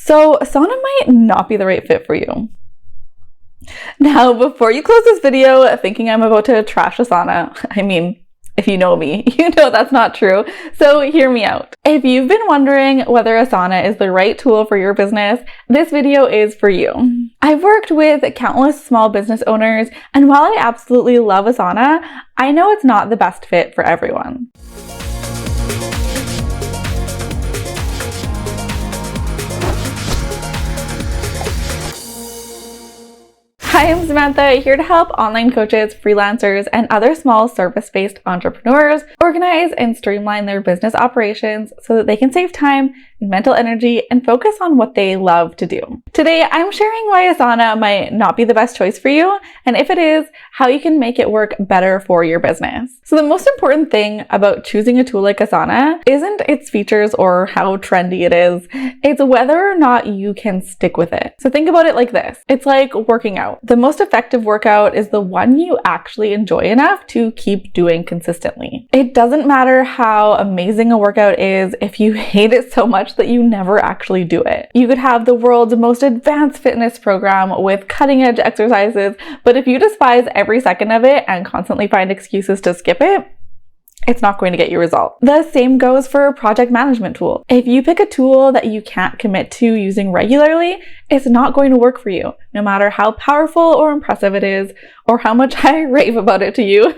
So Asana might not be the right fit for you. Now, before you close this video thinking I'm about to trash Asana, I mean, if you know me, you know that's not true. So hear me out. If you've been wondering whether Asana is the right tool for your business, this video is for you. I've worked with countless small business owners, and while I absolutely love Asana, I know it's not the best fit for everyone. Hi, I'm Samantha, here to help online coaches, freelancers, and other small service-based entrepreneurs organize and streamline their business operations so that they can save time and mental energy and focus on what they love to do. Today, I'm sharing why Asana might not be the best choice for you, and if it is, how you can make it work better for your business. So the most important thing about choosing a tool like Asana isn't its features or how trendy it is, it's whether or not you can stick with it. So think about it like this. It's like working out. The most effective workout is the one you actually enjoy enough to keep doing consistently. It doesn't matter how amazing a workout is if you hate it so much that you never actually do it. You could have the world's most advanced fitness program with cutting-edge exercises, but if you despise every second of it and constantly find excuses to skip it, it's not going to get you results. The same goes for a project management tool. If you pick a tool that you can't commit to using regularly, it's not going to work for you, no matter how powerful or impressive it is, or how much I rave about it to you.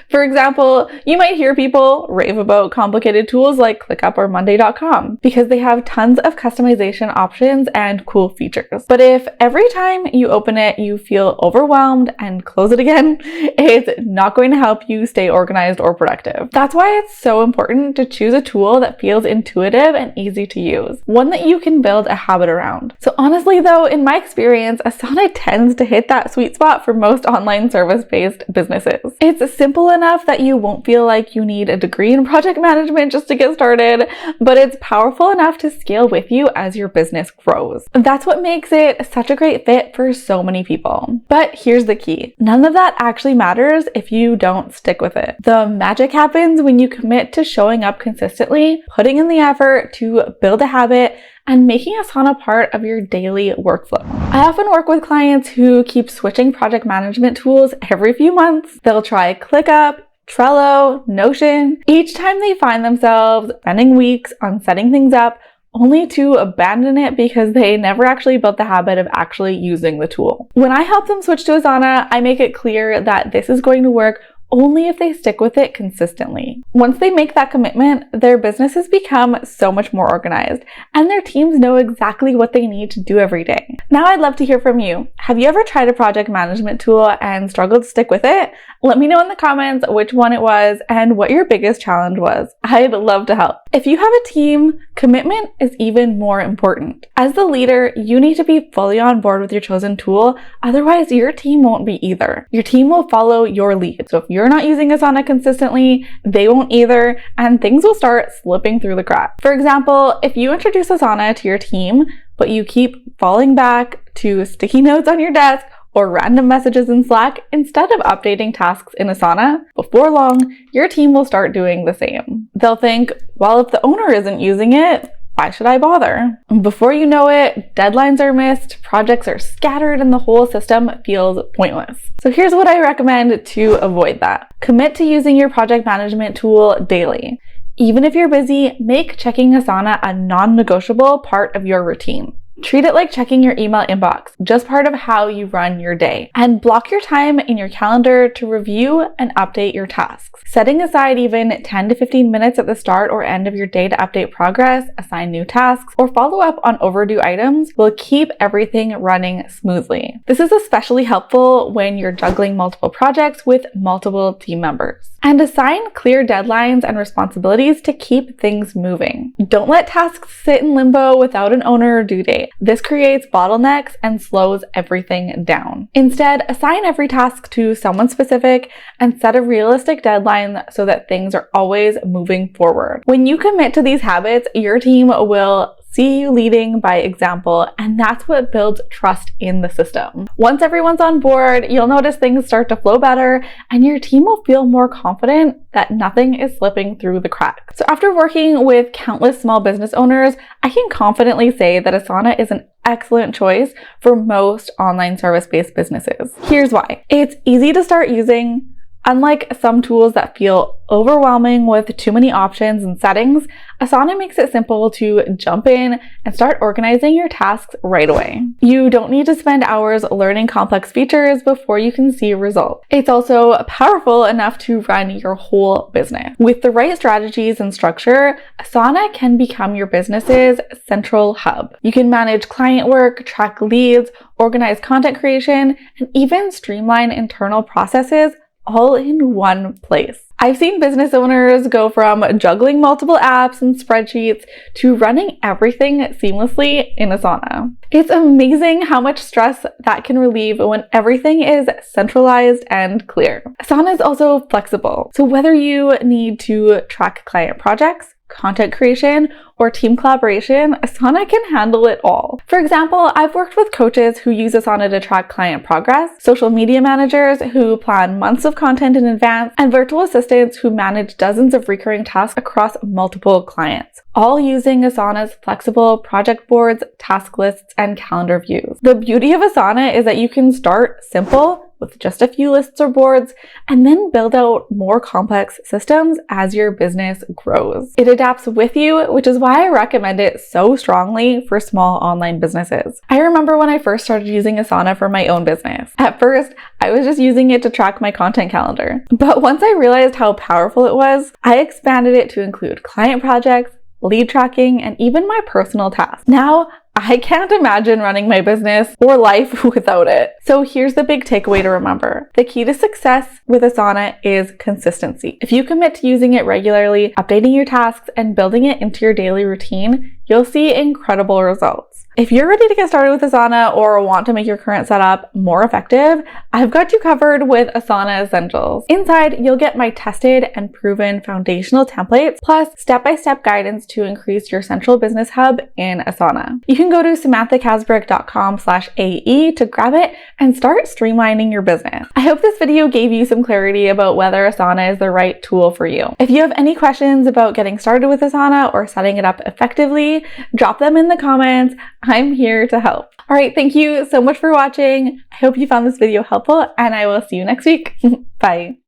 For example, you might hear people rave about complicated tools like ClickUp or Monday.com because they have tons of customization options and cool features. But if every time you open it, you feel overwhelmed and close it again, it's not going to help you stay organized or productive. That's why it's so important to choose a tool that feels intuitive and easy to use, one that you can build a habit around. So honestly though, in my experience, Asana tends to hit that sweet spot for most online service-based businesses. It's simple enough that you won't feel like you need a degree in project management just to get started, but it's powerful enough to scale with you as your business grows. That's what makes it such a great fit for so many people. But here's the key. None of that actually matters if you don't stick with it. The magic happens when you commit to showing up consistently, putting in the effort to build a habit, and making Asana part of your daily workflow. I often work with clients who keep switching project management tools every few months. They'll try ClickUp, Trello, Notion. Each time they find themselves spending weeks on setting things up, only to abandon it because they never actually built the habit of actually using the tool. When I help them switch to Asana, I make it clear that this is going to work only if they stick with it consistently. Once they make that commitment, their businesses become so much more organized, and their teams know exactly what they need to do every day. Now I'd love to hear from you. Have you ever tried a project management tool and struggled to stick with it? Let me know in the comments which one it was and what your biggest challenge was. I'd love to help. If you have a team, commitment is even more important. As the leader, you need to be fully on board with your chosen tool, otherwise your team won't be either. Your team will follow your lead. So if you're not using Asana consistently, they won't either, and things will start slipping through the cracks. For example, if you introduce Asana to your team, but you keep falling back to sticky notes on your desk or random messages in Slack instead of updating tasks in Asana, before long, your team will start doing the same. They'll think, well, if the owner isn't using it, why should I bother? Before you know it, deadlines are missed, projects are scattered, and the whole system feels pointless. So here's what I recommend to avoid that. Commit to using your project management tool daily. Even if you're busy, make checking Asana a non-negotiable part of your routine. Treat it like checking your email inbox, just part of how you run your day. And block your time in your calendar to review and update your tasks. Setting aside even 10 to 15 minutes at the start or end of your day to update progress, assign new tasks, or follow up on overdue items will keep everything running smoothly. This is especially helpful when you're juggling multiple projects with multiple team members. And assign clear deadlines and responsibilities to keep things moving. Don't let tasks sit in limbo without an owner or due date. This creates bottlenecks and slows everything down. Instead, assign every task to someone specific and set a realistic deadline so that things are always moving forward. When you commit to these habits, your team will see you leading by example, and that's what builds trust in the system. Once everyone's on board, you'll notice things start to flow better, and your team will feel more confident that nothing is slipping through the cracks. So after working with countless small business owners, I can confidently say that Asana is an excellent choice for most online service-based businesses. Here's why. It's easy to start using. Unlike some tools that feel overwhelming with too many options and settings, Asana makes it simple to jump in and start organizing your tasks right away. You don't need to spend hours learning complex features before you can see results. It's also powerful enough to run your whole business. With the right strategies and structure, Asana can become your business's central hub. You can manage client work, track leads, organize content creation, and even streamline internal processes all in one place. I've seen business owners go from juggling multiple apps and spreadsheets to running everything seamlessly in Asana. It's amazing how much stress that can relieve when everything is centralized and clear. Asana is also flexible, so whether you need to track client projects, content creation, or team collaboration, Asana can handle it all. For example, I've worked with coaches who use Asana to track client progress, social media managers who plan months of content in advance, and virtual assistants who manage dozens of recurring tasks across multiple clients, all using Asana's flexible project boards, task lists, and calendar views. The beauty of Asana is that you can start simple with just a few lists or boards, and then build out more complex systems as your business grows. It adapts with you, which is why I recommend it so strongly for small online businesses. I remember when I first started using Asana for my own business. At first, I was just using it to track my content calendar. But once I realized how powerful it was, I expanded it to include client projects, lead tracking, and even my personal tasks. Now, I can't imagine running my business or life without it. So here's the big takeaway to remember. The key to success with Asana is consistency. If you commit to using it regularly, updating your tasks, and building it into your daily routine, you'll see incredible results. If you're ready to get started with Asana or want to make your current setup more effective, I've got you covered with Asana Essentials. Inside, you'll get my tested and proven foundational templates, plus step-by-step guidance to increase your central business hub in Asana. You can go to samanthakasbrick.com/AE to grab it and start streamlining your business. I hope this video gave you some clarity about whether Asana is the right tool for you. If you have any questions about getting started with Asana or setting it up effectively, drop them in the comments. I'm here to help. All right, thank you so much for watching. I hope you found this video helpful, and I will see you next week. Bye.